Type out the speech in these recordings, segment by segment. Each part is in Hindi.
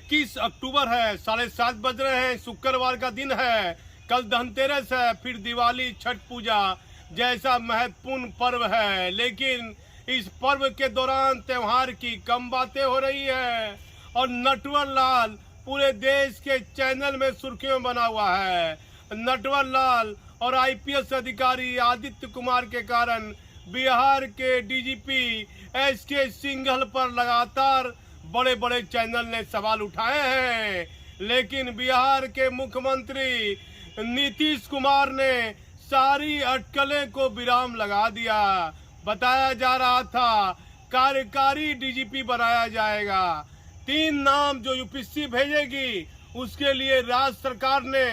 21 अक्टूबर है, 7:30 बज रहे हैं। शुक्रवार का दिन है, कल धनतेरस है, फिर दिवाली, छठ पूजा जैसा महत्वपूर्ण पर्व है। लेकिन इस पर्व के दौरान त्योहार की कम बातें हो रही है और नटवर लाल पूरे देश के चैनल में सुर्खियों बना हुआ है। नटवर लाल और आईपीएस अधिकारी आदित्य कुमार के कारण बिहार के डीजीपी एसके सिंघल पर लगातार बड़े बड़े चैनल ने सवाल उठाए हैं। लेकिन बिहार के मुख्यमंत्री नीतीश कुमार ने सारी अटकलें को विराम लगा दिया। बताया जा रहा था कार्यकारी डीजीपी बनाया जाएगा। 3 नाम जो यूपीएससी भेजेगी उसके लिए राज्य सरकार ने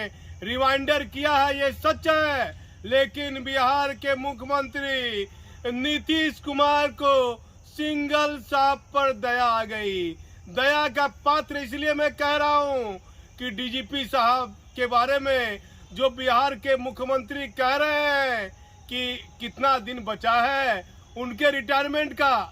रिमाइंडर किया है, ये सच है। लेकिन बिहार के मुख्यमंत्री नीतीश कुमार को सिंघल साहब पर दया आ गई। दया का पात्र इसलिए मैं कह रहा हूं कि डीजीपी साहब के बारे में जो बिहार के मुख्यमंत्री कह रहे हैं कि कितना दिन बचा है उनके रिटायरमेंट का,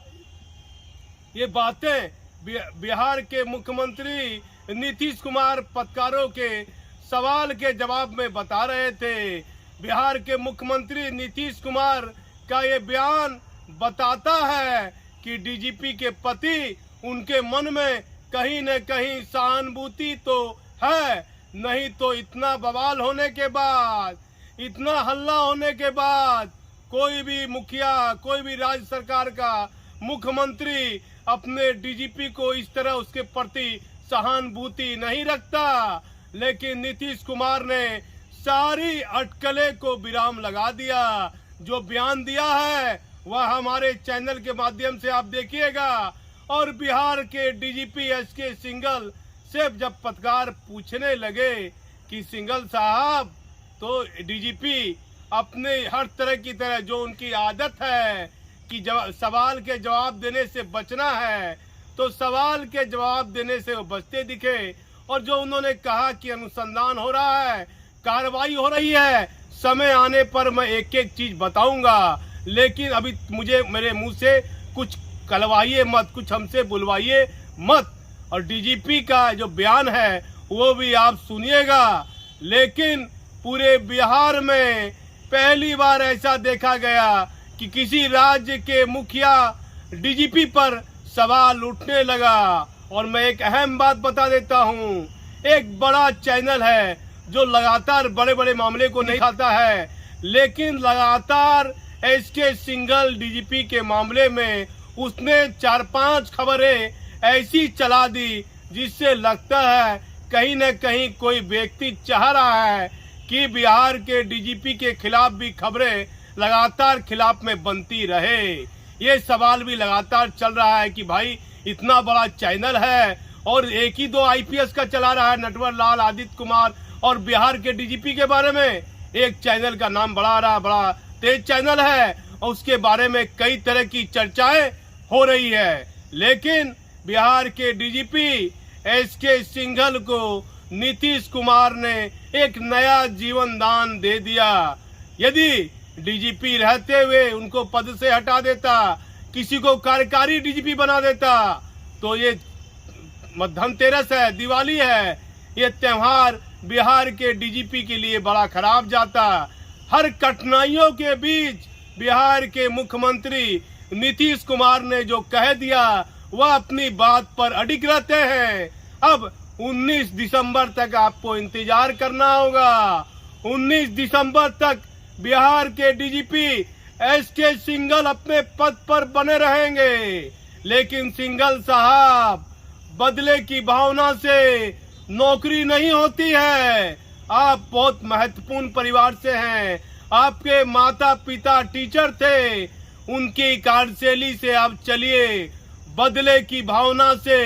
ये बातें बिहार के मुख्यमंत्री नीतीश कुमार पत्रकारों के सवाल के जवाब में बता रहे थे। बिहार के मुख्यमंत्री नीतीश कुमार का ये बयान बताता है कि डीजीपी के प्रति उनके मन में कहीं न कहीं सहानुभूति तो है, नहीं तो इतना बवाल होने के बाद, इतना हल्ला होने के बाद कोई भी मुखिया, कोई भी राज्य सरकार का मुख्यमंत्री अपने डीजीपी को इस तरह उसके प्रति सहानुभूति नहीं रखता। लेकिन नीतीश कुमार ने सारी अटकलें को विराम लगा दिया। जो बयान दिया है वह हमारे चैनल के माध्यम से आप देखिएगा। और बिहार के डीजीपी एसके सिंघल से जब पत्रकार पूछने लगे कि सिंघल साहब, तो डीजीपी अपने हर तरह की तरह जो उनकी आदत है कि सवाल के जवाब देने से बचना है, तो सवाल के जवाब देने से वो बचते दिखे। और जो उन्होंने कहा कि अनुसंधान हो रहा है, कार्रवाई हो रही है, समय आने पर मैं एक एक चीज बताऊंगा। लेकिन अभी मुझे मेरे मुंह से कुछ कलवाइए मत, कुछ हमसे बुलवाइए मत। और डीजीपी का जो बयान है वो भी आप सुनिएगा। लेकिन पूरे बिहार में पहली बार ऐसा देखा गया कि किसी राज्य के मुखिया डीजीपी पर सवाल उठने लगा। और मैं एक अहम बात बता देता हूँ, एक बड़ा चैनल है जो लगातार बड़े बड़े मामले को नहीं खाता है, लेकिन लगातार एसके सिंघल डीजीपी के मामले में उसने 4-5 खबरें ऐसी चला दी जिससे लगता है कहीं न कहीं कोई व्यक्ति चाह रहा है कि बिहार के डीजीपी के खिलाफ भी खबरें लगातार खिलाफ में बनती रहे। ये सवाल भी लगातार चल रहा है कि भाई इतना बड़ा चैनल है और एक ही 2 आईपीएस का चला रहा है, नटवर लाल, आदित्य कुमार, और बिहार के डीजीपी के बारे में एक चैनल का नाम बढ़ा रहा, बड़ा तेज चैनल है और उसके बारे में कई तरह की चर्चाएं हो रही है। लेकिन बिहार के डीजीपी एसके सिंघल को नीतीश कुमार ने एक नया जीवन दान दे दिया। यदि डीजीपी रहते हुए उनको पद से हटा देता, किसी को कार्यकारी डीजीपी बना देता, तो ये धनतेरस है, दिवाली है, ये त्योहार बिहार के डीजीपी के लिए बड़ा खराब जाता। हर कठिनाइयों के बीच बिहार के मुख्यमंत्री नीतीश कुमार ने जो कह दिया वह अपनी बात पर अडिग रहते हैं। अब 19 दिसंबर तक आपको इंतजार करना होगा। 19 दिसंबर तक बिहार के डीजीपी एसके सिंघल अपने पद पर बने रहेंगे। लेकिन सिंघल साहब, बदले की भावना से नौकरी नहीं होती है। आप बहुत महत्वपूर्ण परिवार से हैं, आपके माता पिता टीचर थे, उनकी कार्यशैली से आप चलिए। बदले की भावना से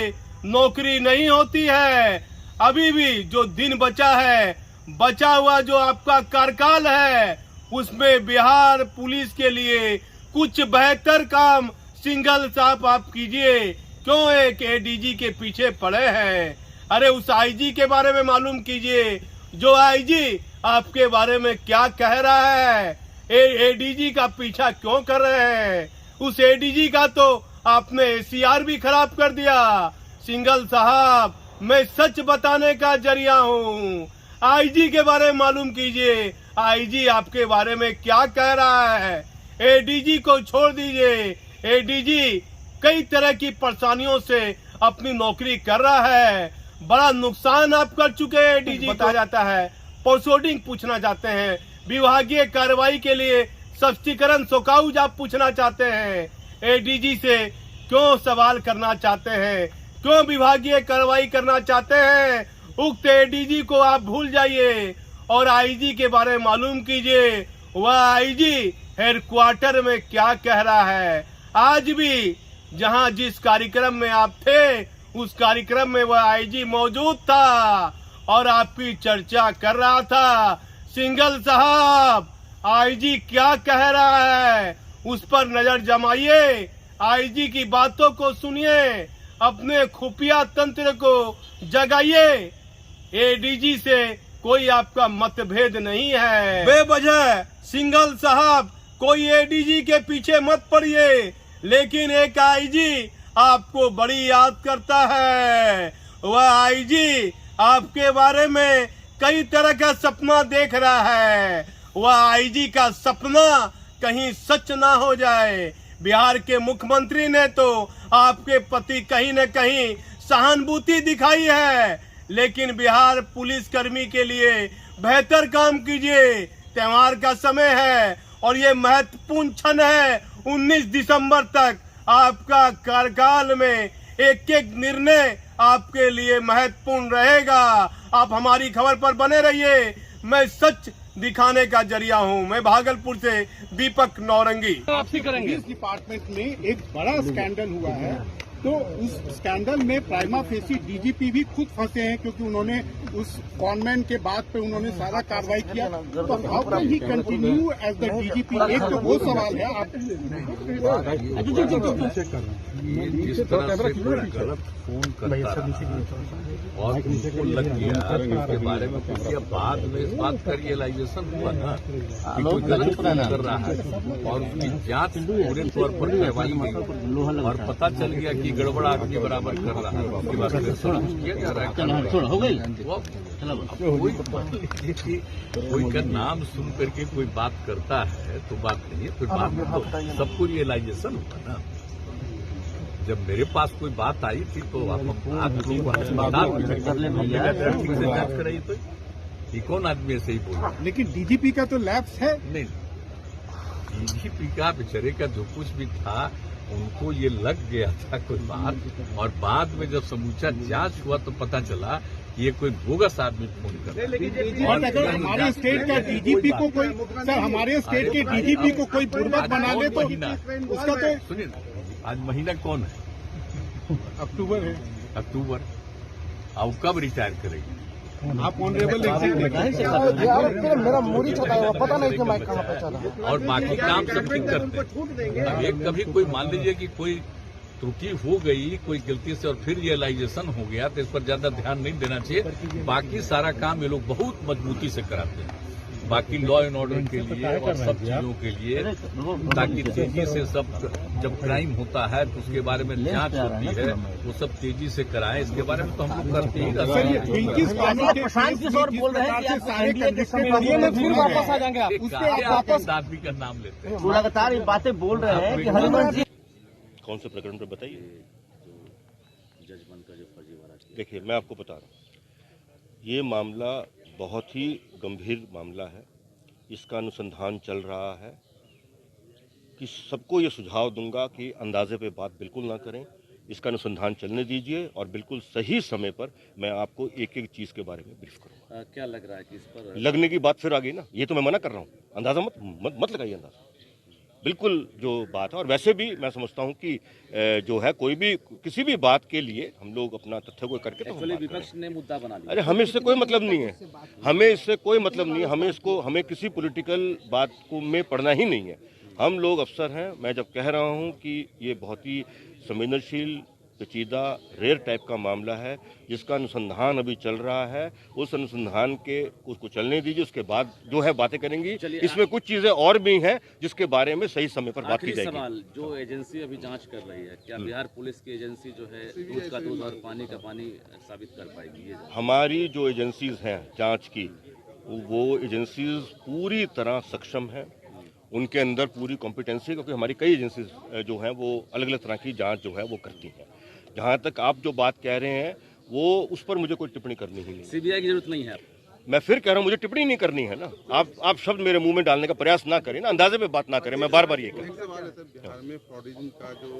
नौकरी नहीं होती है। अभी भी जो दिन बचा है, बचा हुआ जो आपका कार्यकाल है, उसमें बिहार पुलिस के लिए कुछ बेहतर काम सिंघल साहब आप कीजिए। क्यों एक एडीजी के पीछे पड़े हैं? अरे उस आईजी के बारे में मालूम कीजिए, जो आईजी आपके बारे में क्या कह रहा है। एडीजी का पीछा क्यों कर रहे हैं? उस एडीजी का तो आपने एसीआर भी खराब कर दिया। सिंघल साहब, मैं सच बताने का जरिया हूँ। आईजी के बारे में मालूम कीजिए, आईजी आपके बारे में क्या कह रहा है। एडीजी को छोड़ दीजिए, एडीजी कई तरह की परेशानियों से अपनी नौकरी कर रहा है। बड़ा नुकसान आप कर चुके हैं एडीजी। बताया जाता है पोस्टिंग पूछना चाहते हैं, विभागीय कार्रवाई के लिए स्पष्टीकरण सोकाउज आप पूछना चाहते हैं। एडीजी से क्यों सवाल करना चाहते हैं, क्यों विभागीय कार्रवाई करना चाहते हैं? उक्त एडीजी को आप भूल जाइए और आईजी के बारे में मालूम कीजिए। वह आईजी हेडक्वार्टर में क्या कह रहा है। आज भी जहां जिस कार्यक्रम में आप थे, उस कार्यक्रम में वह आईजी मौजूद था और आपकी चर्चा कर रहा था। सिंघल साहब, आईजी क्या कह रहा है उस पर नजर जमाइए, आईजी की बातों को सुनिए, अपने खुफिया तंत्र को जगाइए। एडीजी से कोई आपका मतभेद नहीं है। बेवजह सिंघल साहब कोई एडीजी के पीछे मत पड़िए, लेकिन एक आईजी आपको बड़ी याद करता है। वह आईजी आपके बारे में कई तरह का सपना देख रहा है। वह आईजी का सपना कहीं सच ना हो जाए। बिहार के मुख्यमंत्री ने तो आपके प्रति कहीं न कहीं सहानुभूति दिखाई है, लेकिन बिहार पुलिस कर्मी के लिए बेहतर काम कीजिए। त्योहार का समय है और ये महत्वपूर्ण क्षण है। 19 दिसंबर तक आपका कार्यकाल में एक एक निर्णय आपके लिए महत्वपूर्ण रहेगा। आप हमारी खबर पर बने रहिए। मैं सच दिखाने का जरिया हूं। मैं भागलपुर से दीपक नौरंगी। आपसी करेंगे। इस डिपार्टमेंट में एक बड़ा स्कैंडल हुआ है, तो उस स्कैंडल में प्राइमा फेसी डीजीपी भी खुद फंसे हैं, क्योंकि उन्होंने उस कॉन्वेंट के बाद पे उन्होंने सारा कार्रवाई किया। तो how can he continue as the DGP? एक तो वो सवाल है। आप जिस तरह से कोई गलत फोन करता रहा और उनको लग गया उसके बारे में कुछ किया, बाद में इस बात का रियलाइजेशन हुआ ना कि कोई गलत फोन कर रहा है और उसकी जांच पूरे तौर पर करवाई गई और पता चल गया कि गड़बड़ आदमी बराबर कर रहा है। उसके बाद किया जा रहा है। कोई का नाम सुन करके कोई बात करता है तो बात नहीं है, फिर बाद में तो सबको रियलाइजेशन हुआ ना। जब मेरे पास कोई बात आई थी तो जांच कराई तो ये कौन आदमी ऐसे ही बोला। लेकिन डीजीपी का तो लैप्स है। नहीं, डीजीपी का बेचारे का जो कुछ भी था उनको ये लग गया था कोई बात, और बाद में जब समूचा जांच हुआ तो पता चला कि ये कोई बोगस आदमी फोन कर रहा है। अगर हमारे स्टेट का डीजीपी को कोई सर हमारे स्टेट के डीजीपी को कोई बुर्बक बना दे तो उसका तो सुनिए, आज महीना कौन है? अक्टूबर है। अक्टूबर। अब कब रिटायर करेंगे? आप ऑनरेबल मेरा मूरी छटा हुआ, पता नहीं कि मैं कहाँ पे चला। और बाकी काम सब ठीक करते हैं। अब एक कभी कोई मान लीजिए कि कोई त्रुटि हो गई कोई गलती से और फिर रियलाइजेशन हो गया तो इस पर ज्यादा ध्यान नहीं देना चाहिए। बाकी सारा काम ये लोग बहुत मजबूती से कराते हैं, बाकी लॉ एंड ऑर्डर के लिए और सब चीजों के लिए, ताकि तेजी से सब जब क्राइम होता है तो उसके बारे में जांच होती है, वो सब तेजी से कराएं। इसके बारे में तो हम लोग करते ही आदमी का नाम लेते हैं। लगातार ये बातें बोल रहे हैं कि हरिवंश जी कौन से प्रकरण पर बताइए। जजमान का जो फर्जीवाड़ा, देखिए मैं आपको बता रहा हूँ, ये मामला बहुत ही गंभीर मामला है। इसका अनुसंधान चल रहा है कि सबको ये सुझाव दूंगा कि अंदाजे पे बात बिल्कुल ना करें, इसका अनुसंधान चलने दीजिए और बिल्कुल सही समय पर मैं आपको एक एक चीज़ के बारे में ब्रीफ करूंगा। क्या लग रहा है कि इस पर लगने की बात फिर आ गई ना, ये तो मैं मना कर रहा हूँ। अंदाजा मत लगाइए अंदाजा, बिल्कुल जो बात है। और वैसे भी मैं समझता हूं कि जो है कोई भी किसी भी बात के लिए हम लोग अपना तथ्य को करके तो विपक्ष ने मुद्दा बना लिया। अरे हमें इससे कोई मतलब नहीं है, हमें इससे कोई मतलब नहीं है। हमें किसी पॉलिटिकल बात को में पढ़ना ही नहीं है। हम लोग अफसर हैं। मैं जब कह रहा हूं कि ये बहुत ही संवेदनशील पेचीदा रेयर टाइप का मामला है जिसका अनुसंधान अभी चल रहा है। उस अनुसंधान के उसको चलने दीजिए, उसके बाद जो है बातें करेंगी। इसमें कुछ चीजें और भी हैं जिसके बारे में सही समय पर बात की आखिरी जाएगी। सवाल, जो एजेंसी अभी जांच कर रही है, क्या बिहार पुलिस की एजेंसी जो है दूध का दूध और पानी का पानी साबित कर पाएगी? ये हमारी जो एजेंसीज हैं जांच की, वो एजेंसीज पूरी तरह सक्षम हैं, उनके अंदर पूरी कॉम्पिटेंसी है, क्योंकि हमारी कई एजेंसीज जो हैं वो अलग अलग तरह की जांच जो है वो करती हैं। जहां तक आप जो बात कह रहे हैं वो उस पर मुझे कोई टिप्पणी करनी ही नहीं। सीबीआई की जरूरत नहीं है। मैं फिर कह रहा हूं, मुझे टिप्पणी नहीं करनी है ना। आप शब्द मेरे मुंह में डालने का प्रयास ना करें ना, अंदाजे में बात ना करें। मैं बार बार ये कह रहा हूं। बिहार में फ्रॉडिज्म का जो